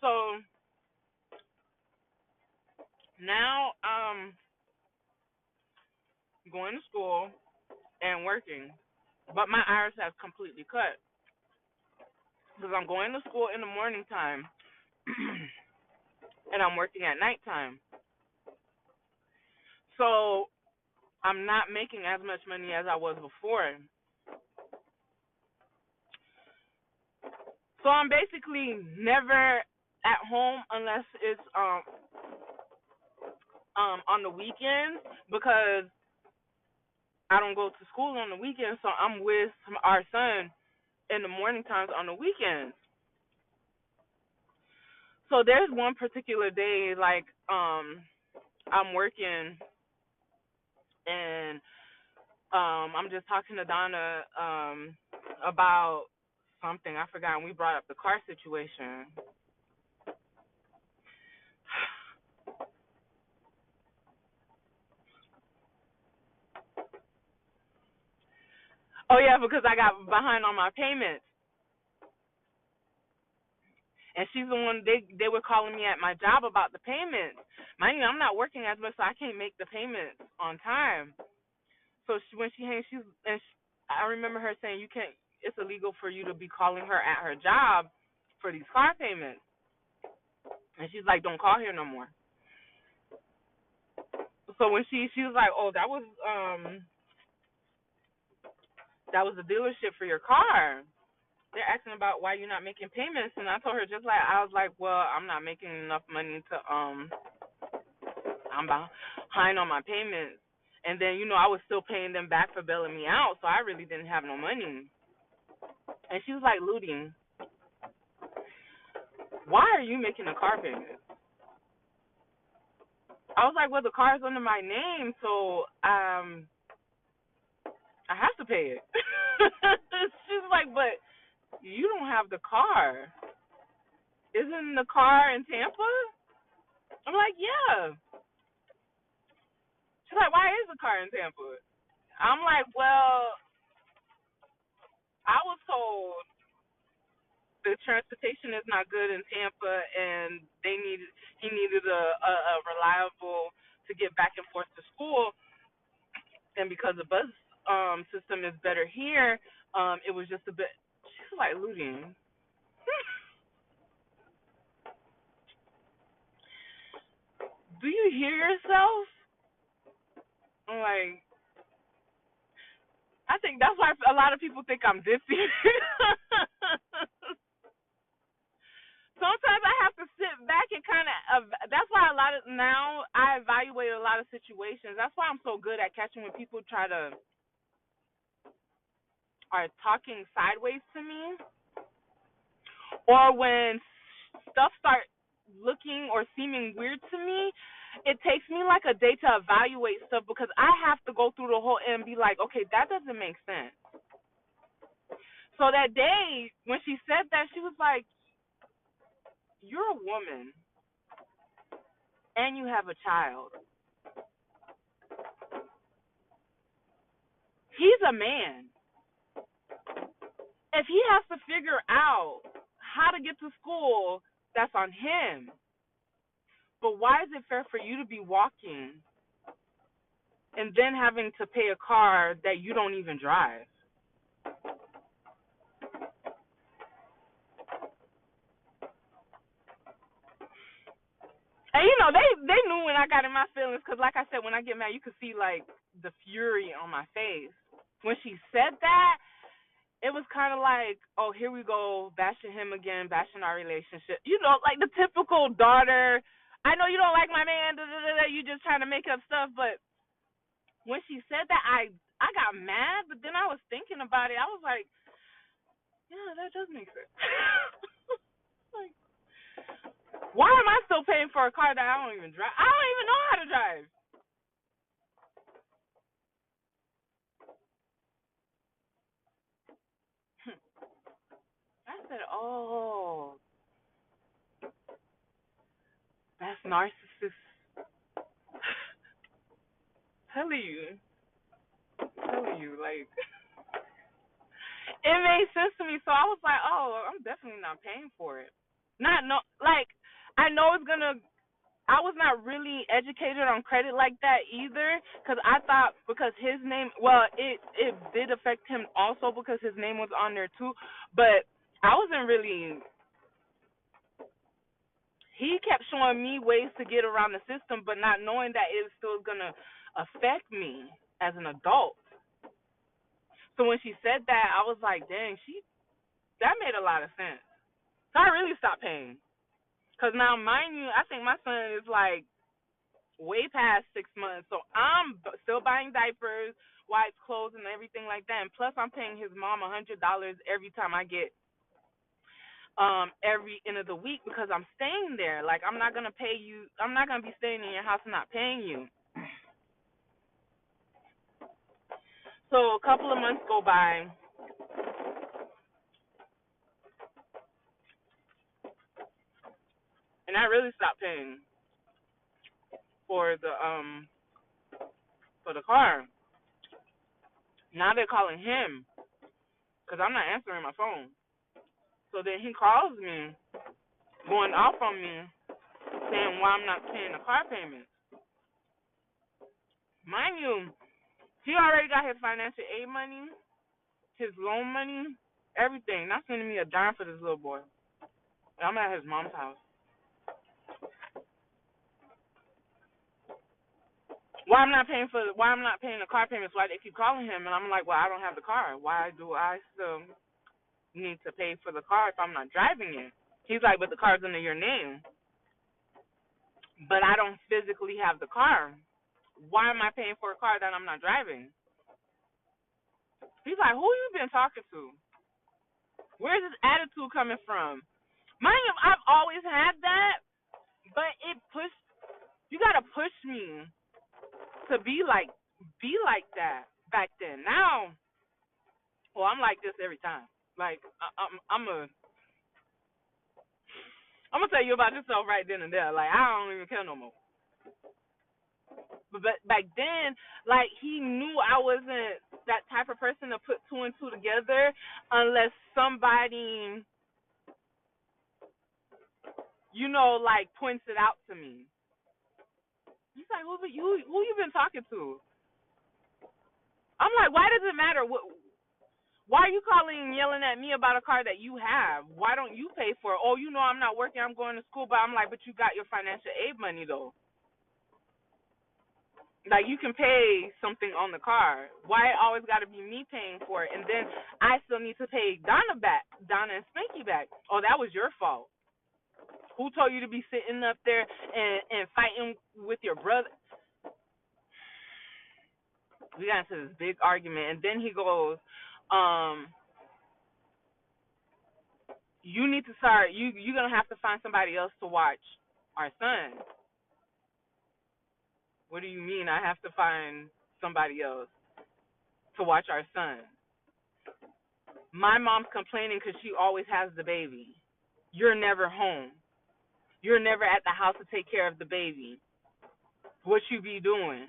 So now going to school and working, but my hours have completely cut because I'm going to school in the morning time and I'm working at nighttime. So I'm not making as much money as I was before. So I'm basically never at home unless it's on the weekends because I don't go to school on the weekends. So I'm with our son in the morning times on the weekends. So there's one particular day like I'm working and I'm just talking to Donna about something I forgot, and we brought up the car situation. Oh yeah, because I got behind on my payments, and she's the one they were calling me at my job about the payments. Mind you, I'm not working as much, so I can't make the payments on time. So when she hangs, I remember her saying you can't. It's illegal for you to be calling her at her job for these car payments, and she's like, don't call here no more. So when she was like, oh, that was the dealership for your car. They're asking about why you're not making payments, and I told her just like I was like, well, I'm not making enough money to I'm behind on my payments, and then I was still paying them back for bailing me out, so I really didn't have no money. And she was like, Looting, why are you making a car payment? I was like, well, the car's under my name, so I have to pay it. She's like, but you don't have the car. Isn't the car in Tampa? I'm like, yeah. She's like, why is the car in Tampa? I'm like, well, I was told the transportation is not good in Tampa, and he needed a reliable to get back and forth to school, and because the bus system is better here, it was just a bit. She's like, Looting. Do you hear yourself? I'm like, I think that's why a lot of people think I'm ditzy. Sometimes I have to sit back and kind of. That's why a lot of now I evaluate a lot of situations. That's why I'm so good at catching when people are talking sideways to me, or when stuff start looking or seeming weird to me. It takes me like a day to evaluate stuff because I have to go through the whole and be like, okay, that doesn't make sense. So that day when she said that, she was like, "You're a woman and you have a child. He's a man. If he has to figure out how to get to school, that's on him. But why is it fair for you to be walking and then having to pay a car that you don't even drive?" And they knew when I got in my feelings because, like I said, when I get mad, you could see like the fury on my face. When she said that, it was kind of like, oh, here we go, bashing him again, bashing our relationship. Like the typical daughter. I know you don't like my man. Da, da, da, da, you just trying to make up stuff. But when she said that, I got mad. But then I was thinking about it. I was like, yeah, that does make sense. Like, why am I still paying for a car that I don't even drive? I don't even know how to drive. I said, oh, that's narcissist. Telling you, like, it made sense to me. So I was like, oh, I'm definitely not paying for it. Not no like I know it's gonna. I was not really educated on credit like that either, because I thought because his name, well, it did affect him also because his name was on there too, but I wasn't really. He kept showing me ways to get around the system, but not knowing that it was still gonna affect me as an adult. So when she said that, I was like, dang, that made a lot of sense. So I really stopped paying. Cause now, mind you, I think my son is like way past 6 months, so I'm still buying diapers, wipes, clothes, and everything like that. And plus, I'm paying his mom $100 every time I get every end of the week because I'm staying there. Like I'm not gonna pay you. I'm not gonna be staying in your house and not paying you. So a couple of months go by, and I really stopped paying for the car. Now they're calling him because I'm not answering my phone. So then he calls me, going off on me, saying why I'm not paying the car payment. Mind you, he already got his financial aid money, his loan money, everything. Not sending me a dime for this little boy. I'm at his mom's house. Why I'm not paying the car payments? Why they keep calling him? And I'm like, well, I don't have the car. Why do I still need to pay for the car if I'm not driving it? He's like, but the car's under your name, but I don't physically have the car. Why am I paying for a car that I'm not driving? He's like, who you been talking to? Where's this attitude coming from? Mind you, I've always had that, but you gotta push me to be like that back then. Now, well, I'm like this every time. Like I'm gonna tell you about yourself right then and there. Like I don't even care no more. But back then, like he knew I wasn't that type of person to put two and two together unless somebody, like points it out to me. He's like, who you been talking to? I'm like, why does it matter? Why are you calling and yelling at me about a car that you have? Why don't you pay for it? Oh, I'm not working, I'm going to school, but I'm like, but you got your financial aid money though. Like you can pay something on the car. Why it always got to be me paying for it? And then I still need to pay Donna and Spanky back. Oh, that was your fault. Who told you to be sitting up there and fighting with your brother? We got into this big argument, and then he goes, "You need to start. You're gonna have to find somebody else to watch our son." What do you mean? I have to find somebody else to watch our son? My mom's complaining because she always has the baby. You're never home. You're never at the house to take care of the baby. What you be doing?